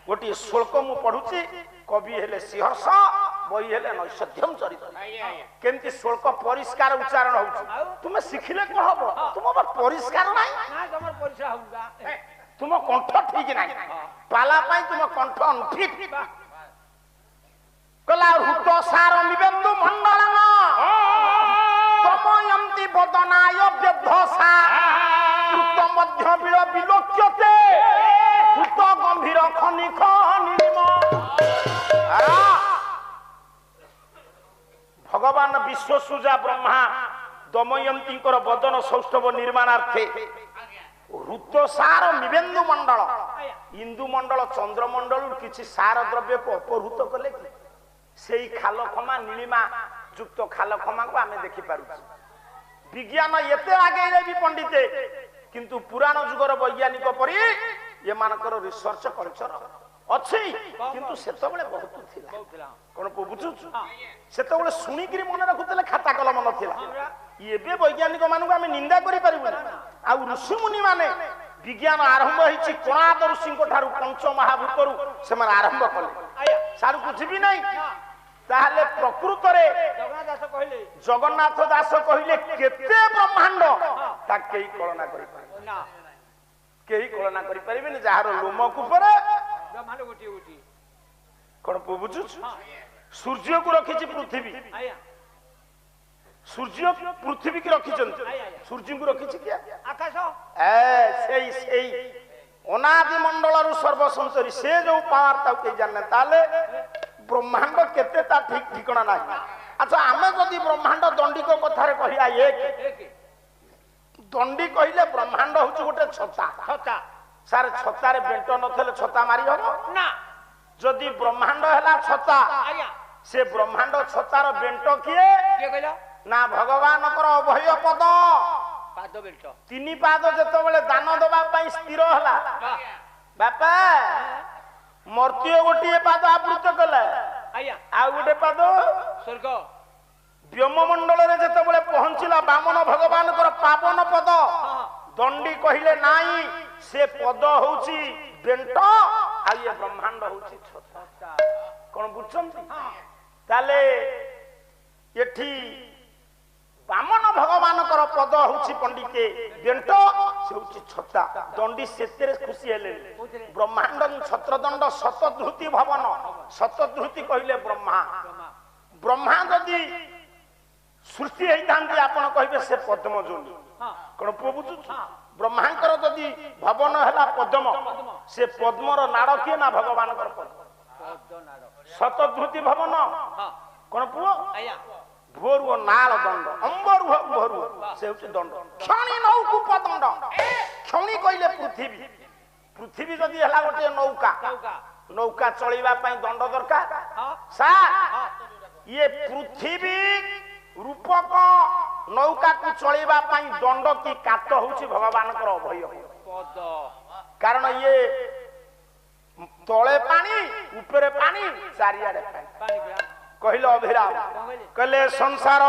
गोटे श्लोक मु पढ़ुची कवि हेले सिंहर्ष बही हेले नैषध्यम चरित केमती श्लोक परिष्कार उच्चारण होउछ तुम शिखिले कोन हबो तुम परिष्कार नाही ना तमर परिष्कार होउगा तुम कंठ ठीक नाही पाला पाई तुम कंठ अनफिट कला हुत सार निबंधु मंडलम तमयंती बदनाय व्यधसा कृत मध्य बिल विलोक्यते भूत गंभीर खनि खनिम भगवान विश्वसुजा ब्रह्मा दमयंती बदन सौष्ठव निर्माणार्थे ऋतुसार निबेन्दु मंडल इंदु मंडल चंद्रमंडल किछि सार द्रव्य को अपहृत कले से खाल खमा नीलिमा युक्त खाल खमा को आमे देखि पारु विज्ञान एते आगे भी पंडिते किंतु पुराण जुगर वैज्ञानिक परि ये मानकर रिसर्च कल्चर अच्छी किंतु सेतबेले बहुत थिला कोन बुझु सेतबेले सुनी करी मन रखुतले खाता कलम नथिला एबे वैज्ञानिक मानक आमे निंदा करि परिबो आ ऋषि मुनि माने विज्ञान आरंभ होईछि कोणाद ऋषि को ठारू पंच महाभूतरु से मन आरंभ कले सारु कुछ भी नहीं ताहले प्रकृत रे जगन्नाथ दास कहिले केते ब्रह्मांड ता केई कल्पना करि पारे ना केई कल्पना करि परिबेनी जहार लोम कुपरे ब्रह्मांड गोटी गोटी कोन बुझु सूर्य को रखिछि पृथ्वी सूर्य पृथ्वी की रखिछन सूर्य को रखिछि क्या आकाश सेई अनादि मंडल रु सर्वसंसरी से जो पावर ता के जानने ताले ब्रह्मांड केते ता ठीक ठिकाना नाही अच्छा आमे जदी ब्रह्मांड दंडी को कथारे कहिया एक दंडी कहिले ब्रह्मांड होछ गोटे छता छता सारे छता रे बेंट नथले छता मारी हो ना जदी ब्रह्मांड हला छता से ब्रह्मांड छतार बेंट किए के कहला ना भगवान कर अभय पद पाद बेल्ट तीन पाद जतो बेले दान दबा पई स्थिर हला बापा मर्त्य गोटे पाद आवृत कला आ गोटे पाद स्वर्ग व्योममंडल रे जतो बेले पहुंचिला बामन भगवान कर पावन पद दंडी कहिले नाई से पद होउची बेंट आ ये ब्रह्मांड होउची छता कोन बुझछंती ताले एठी बामन भगवान कर पद होउची पंडिते बेंट से होउची छता दंडी सेतेरे खुशी हेले ब्रह्मांड छत्रदंड शतधृति भवन शतधृति कहिले ब्रह्मा ब्रह्मा जदी सृष्टि हेई थांती आपण कहिबे से पद्म जोनी कोन बुझु ब्रह्मांकर जदी भवन हैला पद्म से पद्मर नाड़ के ना भगवान कर पद शतधृति भवन कोन पुओ भोरु नाल दंड अंबर भोरु से होची दंड क्षणी नौकूप दंड क्षणी कहिले पृथ्वी पृथ्वी जदी हला गोटे नौका नौका चलैबा पई दंड दरकार सा ये पृथ्वी रूपक नौका को चलैबा पई दंड की कात होची भगवान कर अभय पद कारण ये तळे पानी ऊपरे पानी चारियाडे पानी कहिले अभिराम कहले संसार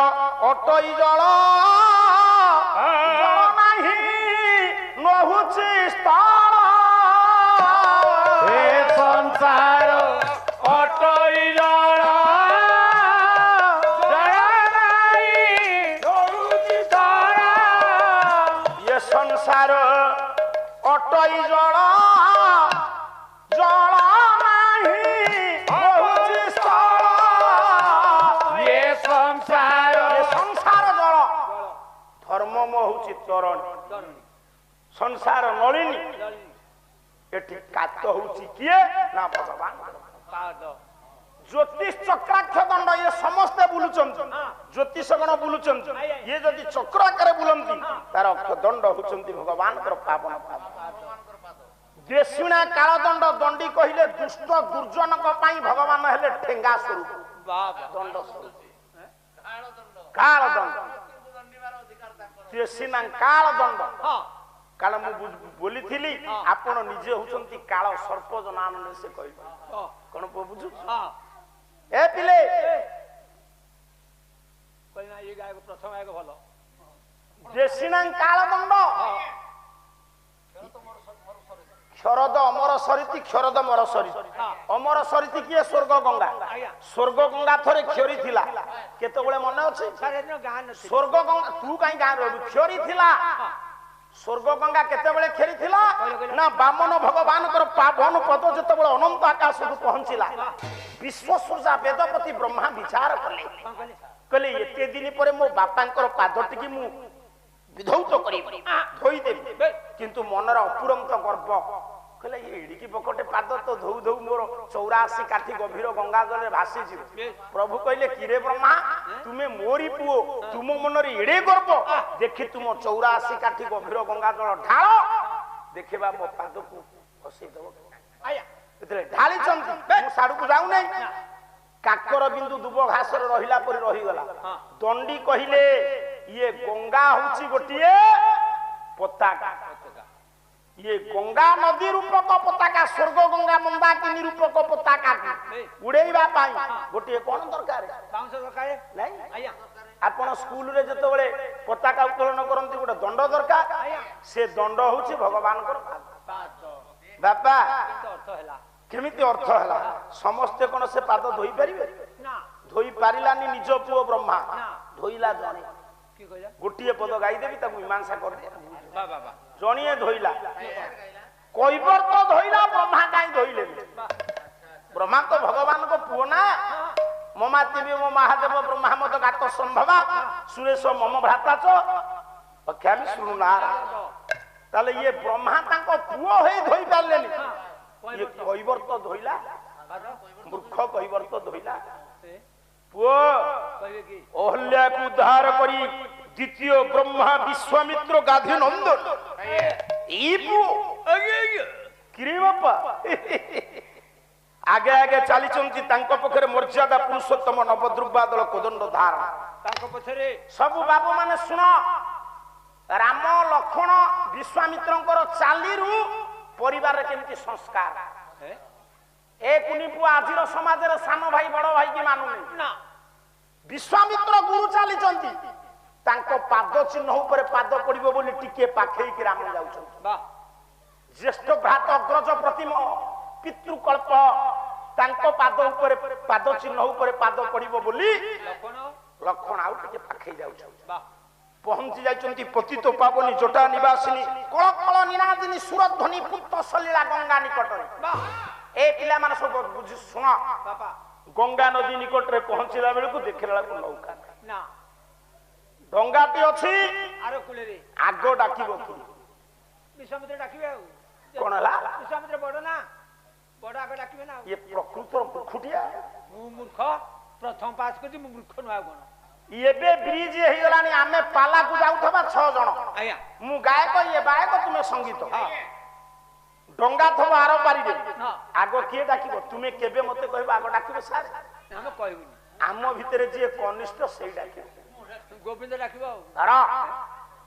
अटई जल नाही नहुची स्थल हे संसार अटई जल नाही नहुची स्थल ये संसार अटई जल संसार नलिनी एठी कात होउची किए ना भगवान पाद ज्योतिष चक्राक्ष दंड ये समस्त बुलुचन ज्योतिष गण बुलुचन ये जदी चक्राकार बुलंती तार अक्ष दंड होचंती भगवान कर पावन पाद देशिणा काल दंड दंडी कहिले दुष्ट दुर्जन को पई भगवान हेले ठेंगा स्वरूप दंड काल दंड देशिणा काल दंड काल मु बोली थिली आपण निजे होचंती काल सर्प जनानंद से कहि कोन बुझु ए पिले कहिना ये गाय प्रथम आगे भलो देशिणा काल दंड क्षरद अमर सरिति क्षरद मर सरिति अमर सरिति किए स्वर्ग गंगा स्वर्ग गंगा थरे क्षरी थिला केतेबेले मन अछि स्वर्ग गंगा तू काई गां रहबी क्षरी थिला स्वर्ग गंगा केतेबेले खेरी थिला ना बामन भगवान कर पावन पद जेतेबेले अनंत आकाश को पहुंचिला विश्व सृजा वेदपति ब्रह्मा विचार कले कहले एते दिन परे मो बापांकर पाद टिकी मु विधौत करी धोई देबी किंतु मनर अपुरंत गर्व कहले एडिकी बकटे पाद तो धौ धौ मोर 84 काठी गभीर गंगा जल भासी जी प्रभु कहले किरे ब्रह्मा तुमे मोरी पुओ तुम मनर एडे गर्व देखि तुम 84 काठी गभीर गंगा जल ढाळ देखिबा मो पाद को फसै दबो आया एतले ढाली चंती मु साडू को जाऊ नै काकर बिंदु दुब घास रहिला पर रही गला दंडी कहिले ये गंगा होची गोटिए पताका ये गंगा नदी रूपक पताका स्वर्ग गंगा मंदाकिनी रूपक पताका उड़ेइबा पाई गोटिए कोन दरकार बाउंस दरकार नै आया आपण स्कूल रे जतो बेले पताका उत्तोलन करंती गोटे दंड दरकार से दंड होची भगवान कर बापा अर्थ हैला केमिति अर्थ हैला समस्त कोन से पाद धोई परिबे ना धोई पारिलानी निज पुओ ब्रह्मा धोइला जणे की कहला गोटिए पद गाई देबी ताकू मीमांसा कर दे बा बा बा जणिए धोइला कइबर तो धोइला ब्रह्मा काई धोइले ब्रह्मा तो भगवान को पुओ ना ममा तिबे मो महादेव ब्रह्मा मत गात संभवा सुरेश मम भ्राता च अख्यामि सुनुना ताले ये ब्रह्मा ताको पुओ हेई धोइ पारलेनी ये कइबर तो धोइला मूर्ख कइबर तो धोइला पुओ कहबे की अहल्या को उद्धार करी द्वितीय ब्रह्मा विश्वामित्र गाधी नंदन ई पुओ आगे किरे बापा आगे आगे चली चंती तांको पखरे मर्यादा पुरुषोत्तम नवद्रुबादल कोदंड धारण तांको पछरे सब बाबू माने सुनो राम लक्ष्मण विश्वामित्रंकर चालीरु परिवार रे केमती संस्कार ए कुनी पुआ आजिर समाज रे सानो भाई बड़ भाई की मानु ना विश्वामित्र गुरु चाली चंती तांको पाद चिन्ह ऊपर पाद पड़िबो बोली टिके पाखै कि राम जाउछन वाह ज्येष्ठ भ्रात अग्रज प्रतिम पितृकल्प तांको पाद ऊपर पाद चिन्ह ऊपर पाद पड़िबो बोली लक्षण आउ टिके पाखै जाउछन वाह पहुंची जाइचंती पतित पावनी जटा निवासिनी कळ कळ निनादिनी सुरध्वनि पुत्त सलीला गंगा निकट वाह ए पिला माने सब बुझ सुना बाबा गंगा नदी निकट रे पहुंचला बेले को देखला को नौका ना डंगाटी अछि आरो कुले रे आगो डाकिबो की विश्वामित्र डाकिबे कोन हला विश्वामित्र बड ना बड आगो डाकिबे ना ये प्रकृतर मुखुटिया मु मूर्ख प्रथम पास करती मु मूर्ख न आगो एबे ब्रिज हे गलानी आमे पाला को जाउथबा 6 जण आया मु गायक ये बायक तुमे संगीत डंगा थब आरो पारी दे आगो के डाकिबो तुमे केबे मते कहबो आगो डाकिबो सार हम कहबुनी आमो भितरे जे कनिष्ठ सेई डाकिबो गोविंद डाकिबो अरा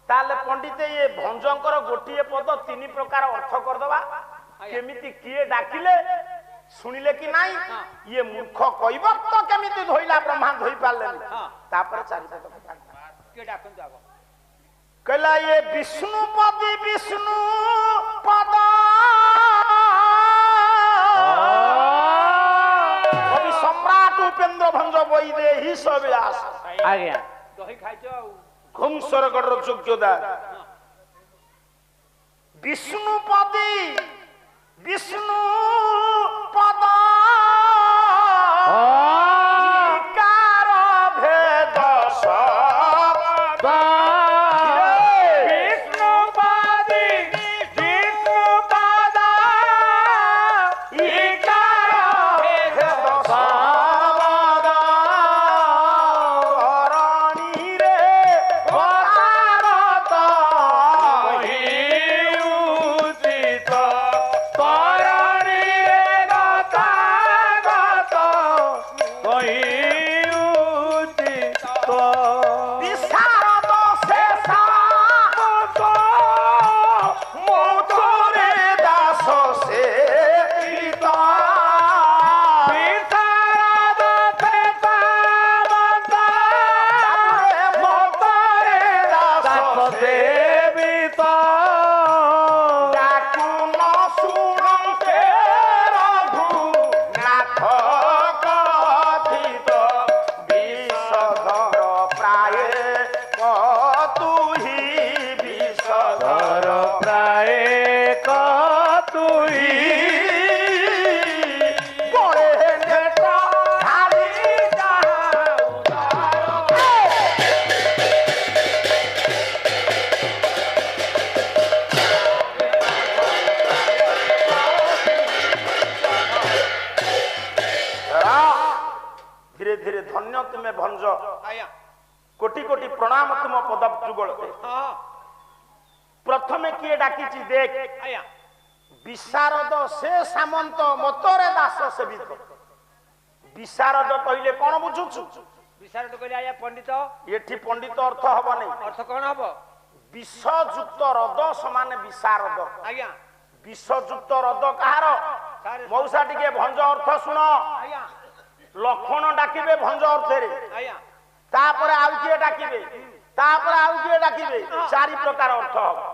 ताले पंडित ये भंजंकर गोटिए पद 3 प्रकार अर्थ कर दबा केमिति किए डाकिले सुनिले कि नाही ये मूर्ख कहबो तो केमिति धोइला ब्रह्मा धोइ पाले तापर चारि पद के डाकन जाबो कहला ये विष्णु पद कवि सम्राट उपेंद्र भंज बई दे ही सविलास आज्ञा दही खाइछो घुमसरगढ़ योग्यदा विष्णु पद Parani धन्य तुमे भंज कोटि कोटि प्रणाम तुम पद जुगल प्रथमे किए डाकी देख विशारद से सामंत मतरे दास सेवित विशारद कहले कौन बुझुछु विशारद कहले आया पंडित एठी पंडित अर्थ हबो नै अर्थ कोन हबो विषयुक्त रद समान विशारद आज्ञा विषयुक्त रद कहार मौसा टिके भंज अर्थ सुन आज्ञा लक्षण डाकिबे भंज अर्थ रे आज्ञा तापर आउ किए डाकिबे तापर आउ किए डाकिबे चारि प्रकार अर्थ हबो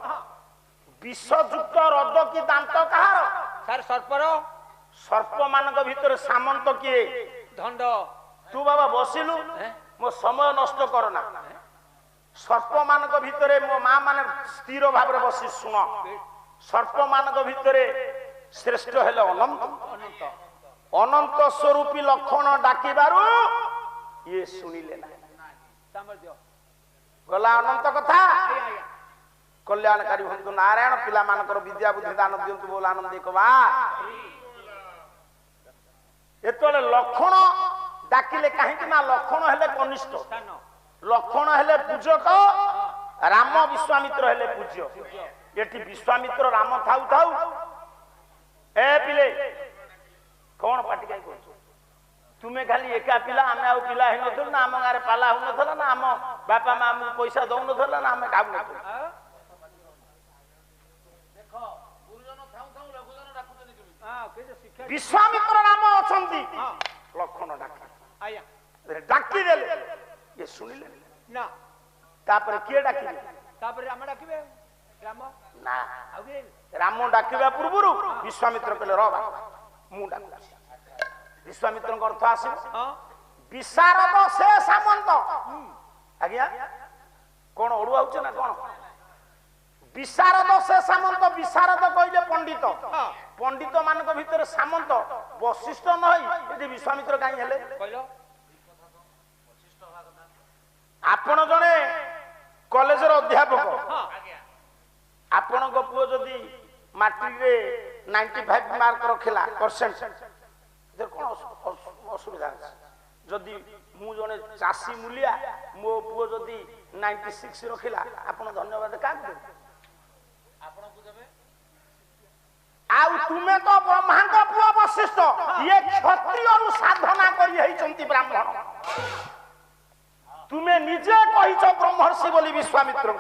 विषयुक्त रद की दांत कहार सर सर्पर सर्प मानक भीतर सामंत किए दंड तू बाबा बसिलु मो समय नष्ट करना सर्प मानक भितरे मो मां माने स्थिर भाव रे बसी सुन सर्प मानक भितरे श्रेष्ठ हेले अनंत अनंत स्वरूपी लक्षण डाकिबारु ये सुनिले ना सामर्थ्य गला अनंत कथा कल्याणकारी हंतु नारायण पिला मानकर विद्या बुद्धि दान दियंतु बोल आनंद कबा एतले लक्षण डाकिले काहे ना लक्षण हेले कनिष्ठ लक्षण हेले पूजक राम विश्वामित्र हेले पूज्य एठी विश्वामित्र राम थाउ थाउ ए पिले कौन पाटी काई करछ तुमे खाली एका पिला आमे आउ पिला हे नथल ना आम गारे पाला हो नथल ना आम बापा मा हमु पैसा दउ नथल ना आमे खाउ नथल देखो गुरुजन थाउ थाउ लघुजन डाकुतनी तुमी हां के शिक्षा विश्वामित्र राम अछंती लक्षण डाक आया डाकी देले ये सुनिले ना तापर के डाकी तापर राम डाकिबे राम ना आगे राम डाकिबा पूर्वरु विश्वामित्र कहले रो मु डाक विश्वामित्र अर्थ आसी हां विशारद से सामंत आज्ञा कोन ओडुआ होछ ना कोन विशारद से सामंत विशारद कहले पंडित पंडित मानक भीतर सामंत वशिष्ठ नहई एदि विश्वामित्र काई हेले कहलो आपण जने कॉलेज रो अध्यापक आपण को पुओ जदी मैट्रिक रे 95 मार्क रखिला परसेंट देर कोन असुविधा जदी मु जने चासी मूलिया मो पुओ जदी 96 रखिला आपण धन्यवाद का देबे आपण को देबे आउ तुमे तो ब्रह्मांड पुओ वशिष्ठ ये क्षत्रिय रु साधना करी हेचंती ब्राह्मण तुमे निजे कहिछ ब्रह्मर्षि बोली विश्वामित्र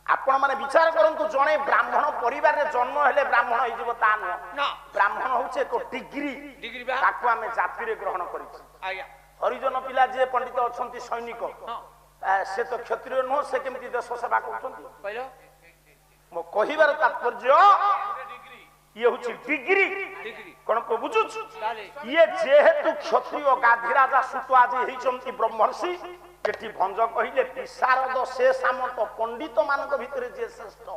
आपण माने विचार करंतु जणे ब्राह्मण परिवार रे जन्म हेले ब्राह्मण होई जीव ता न ब्राह्मण होचे को डिग्री बा ताकू हमें जाति रे ग्रहण करिछ आया हरिजन पिला जे पंडित अछंती सैनिक से तो क्षत्रिय न से केमती देश सेवा करछंती कहलो मो कहिबार तात्पर्य ये होची डिग्री कोन को बुझुछ ये जेहेतु क्षत्रिय गाधी राजा सुतवा जे हिचंती ब्रह्मर्षि केटी भंज कहिले विशारद से सामंत पंडित मानक भितरे जे श्रेष्ठ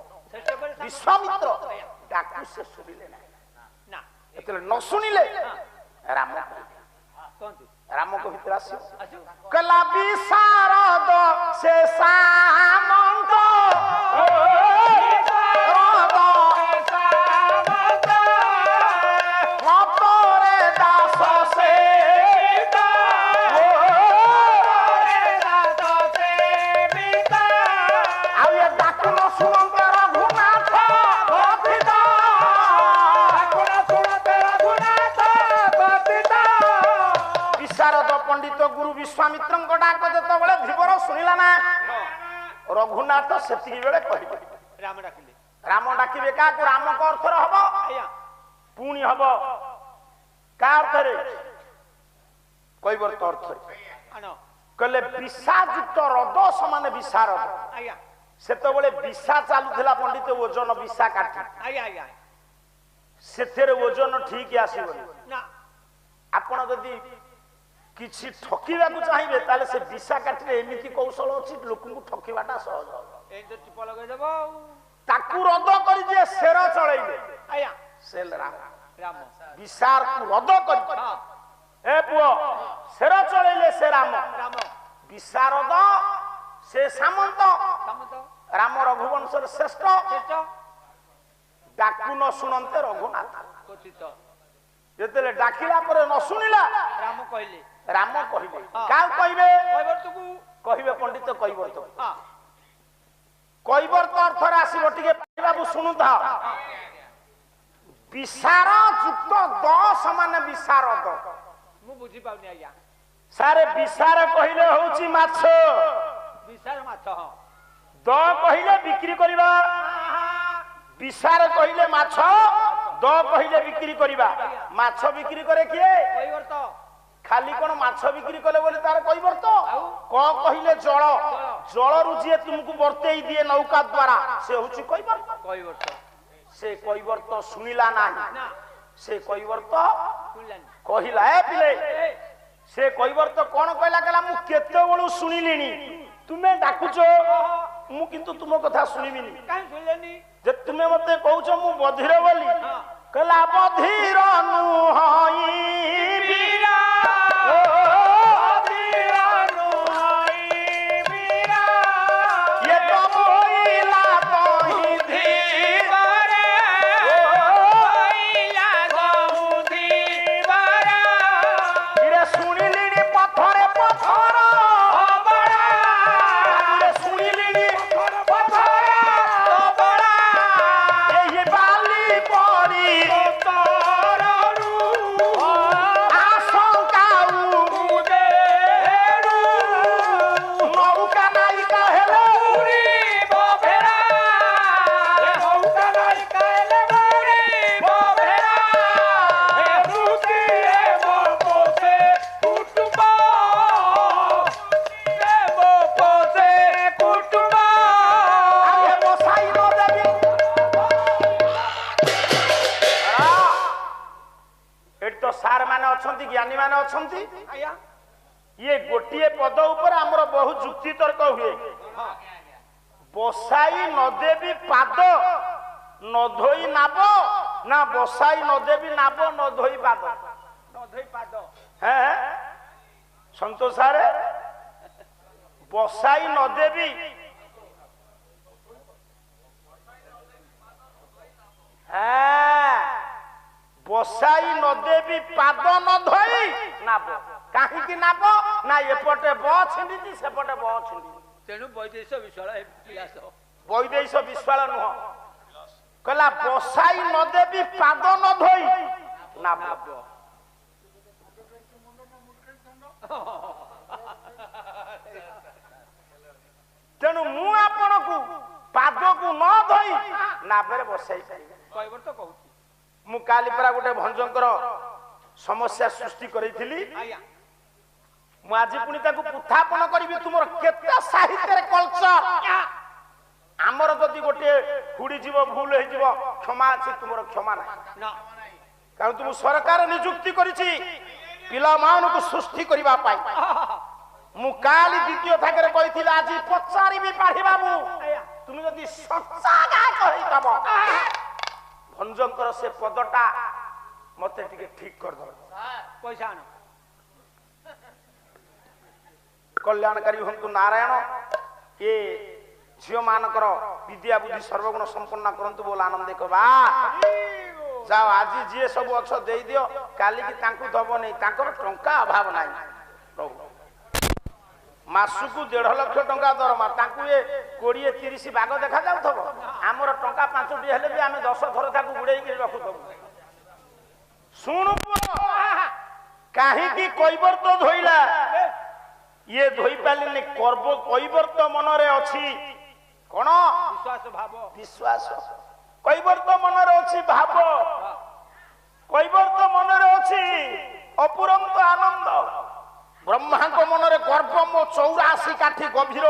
विश्वामित्र डाकू से सुनिले ना एतले न सुनिले राम राम को भीतर आसी कला विशारद से सामंत पंडित गुरु विश्वामित्र डाक जो बड़े धीवर शुणिला ना रघुनाथ से बेले कह राम डाकिबे क्या राम को अर्थ हम पुणी हम क्या अर्थ कैवर्त अर्थ कहले विषायुक्त रद समान विशारद से विषा चलुला पंडित ओजन विषा काटी से ओजन ठीक आसबनी आपण जदि किछि ठकीबा को चाहिबे ताले से विषा काटी एमिति कौशल अछि लोक को ठकीबाटा सहज ए जो टिप लगे देबो ताकू रद करी जे शेर चळैले आया सेल राम राम विशार को रद करी ए पुओ शेर चळैले से राम राम विशारद से सामंत सामंत राम रघुवंशर श्रेष्ठ श्रेष्ठ डाकू न सुनंते रघुनाथ कथित ଯେତେବେଳେ ଡାକିଲା ପରେ ନ ଶୁଣିଲା ରାମ କହିଲେ କାହା କହିବେ କୈବର୍ତ୍ତକୁ କହିବେ ପଣ୍ଡିତ କୈବର୍ତ୍ତ କୈବର୍ତ୍ତ ଅର୍ଥରେ ଆସିବ ଟିକେ ପାଇବାକୁ ଶୁଣୁଥା ବିଶାର ଯୁକ୍ତ ଦ ସମାନ ବିଶାରଦ ମୁଁ ବୁଝି ପାଉନି ଆଜ୍ଞା ସାରେ ବିଶାର କହିଲେ ହଉଛି ମାଛ ବିଶାର ମାଛ ଦ କହିଲେ ବିକ୍ରି କରିବା ବିଶାର କହିଲେ ମାଛ ଦ କହିଲେ ବିକ୍ରି କରିବା ମାଛ ବିକ୍ରି କରେ କିଏ କୈବର୍ତ୍ତ ଖାଲି କଣ ମାଛ ବିକ୍ରି କଲେ ବୋଲି ତାର କୈବର୍ତ୍ତ କ କହିଲେ ଜଳ ଜଳରୁ ଯିଏ ତୁମକୁ ବର୍ତେଇ ଦିଏ ନୌକା ଦ୍ୱାରା ସେ ହଉଛି କୈବର୍ତ୍ତ ସେ କୈବର୍ତ୍ତ ଶୁଣିଲା ନାହିଁ ସେ କୈବର୍ତ୍ତ କହିଲା ଏ ପିଲେ ସେ କୈବର୍ତ୍ତ କଣ କହିଲା କହିଲା ମୁଁ କେତେବେଳୁ ଶୁଣିଲିଣି ତୁମେ ଡାକୁଛ ମୁଁ କିନ୍ତୁ ତୁମ କଥା ଶୁଣିବିନି ଯେ ତୁମେ ମତେ କହୁଛ ମୁଁ ବଧିର ବୋଲି କହିଲା ବଧିର ନୁହଇ ज्ञानी मान अच्छी ये गोटे पद उपर आमर बहुत जुक्ति तर्क हुए बसाई नदेवी पाद न धोई नाब ना बसाई नदेवी नाब न धोई पाद हैं संतोष सारे बसाई नदेवी बसाई नदेवी पाद न धोई नाब कहीं नाब ना एपटे ब छिंडी सेपटे ब छिंडी तेणु वैदेश विश्वाल नुह कहला बसाई नदेवी पाद न धोई नाब तेणु मु आपण को पाद को न धोई नाबरे बसाई कहबर तो कहूँ मु काली परा गोटे भंजंकर समस्या सृष्टि करेइथिली मु आज पुनी ताकू उत्थापन करिवि तुमर केते साहित्य रे कल्चर हमर जदि गोटे हुडी जीव भूल हे जीव क्षमा अछि तुमर क्षमा ना कारण तुम सरकार नियुक्ति करिछि पिला मान को सृष्टि करिबा पाई मु काली द्वितीय थाकरे कहिथिला आज पचारि भी पाढी बाबू तुम जदि सच्चा गा कहि तब भंजंकर से पदटा मते टिके ठीक कर दो पैसा आनो कल्याणकारी हंतु नारायण ये झियो मानकर विद्या बुद्धि सर्वगुण संपन्न करंतु बोल आनंद देखबा जाओ आज जे सब अक्ष दे दियो काली की तांकु दबो नहीं तांकर टंका अभाव नाही प्रभु मासुकु 1.5 लाख टंका दरमा तांकु ये 20-30 बाग देखा जाउ थबो हमर टंका 5टी हेले भी आमे 10 थर ताकु गुडेई के रखु थबो सुनु काहे की कइबर तो धोइला ये धोई पालिनी कर्ब कइबर तो मनरे अछि कोन विश्वास कइबर तो मनरे अछि भाव कइबर तो मनरे अछि अपुरंत आनंद ब्रह्मा को मनरे गर्भ मो 84 काठी गभीर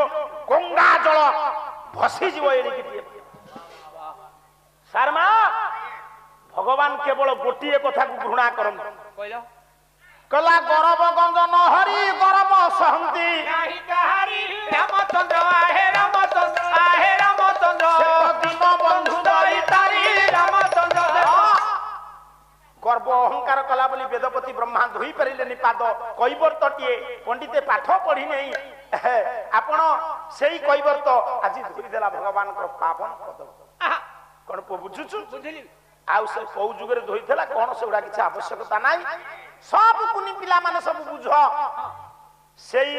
गंगा जल भसी जीव एरी की शर्मा भगवान केवल गोटिए कथा को घृणा करन कहलो कला गरब गंज न हरि गरब सहंती नाही कहारी रामचंद्र आहे रामचंद्र दिन बंधु दई तारी रामचंद्र गर्व अहंकार कला बोली वेदपति ब्रह्मा धोई परिले निपाद कइबर्तटिए पंडिते पाठ पढ़ी नहीं आपण सेही कइबर्त आज धोई देला भगवान को पावन पद कोन बुझुछु बुझिली आउ से कोउ जुगरे धोइथला कोन सेउडा किछ आवश्यकता नाही सब कुनी पिला माने सब बुझ सेई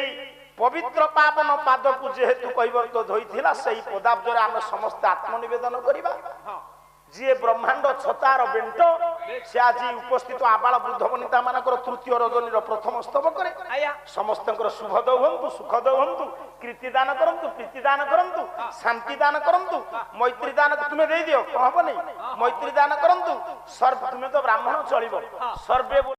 पवित्र पावन पाद को जेहेतु कहबर तो धोइथिला सेई पदाब्जरे हम समस्त आत्मनिवेदन करिबा जी ब्रह्मांड छतार बेंट से आज उपस्थित आबाल वृद्ध वनिता मानकर तृतीय रजनी प्रथम स्तबक समस्त शुभद हूँ सुखद हूँ कीर्तिदान करंतु प्रीतिदान करंतु शांतिदान करंतु मैत्रीदान तुम्हें दे दियो कह नहीं मैत्रीदान करंतु सर्व तुम्हें तो ब्राह्मण चलो सर्वे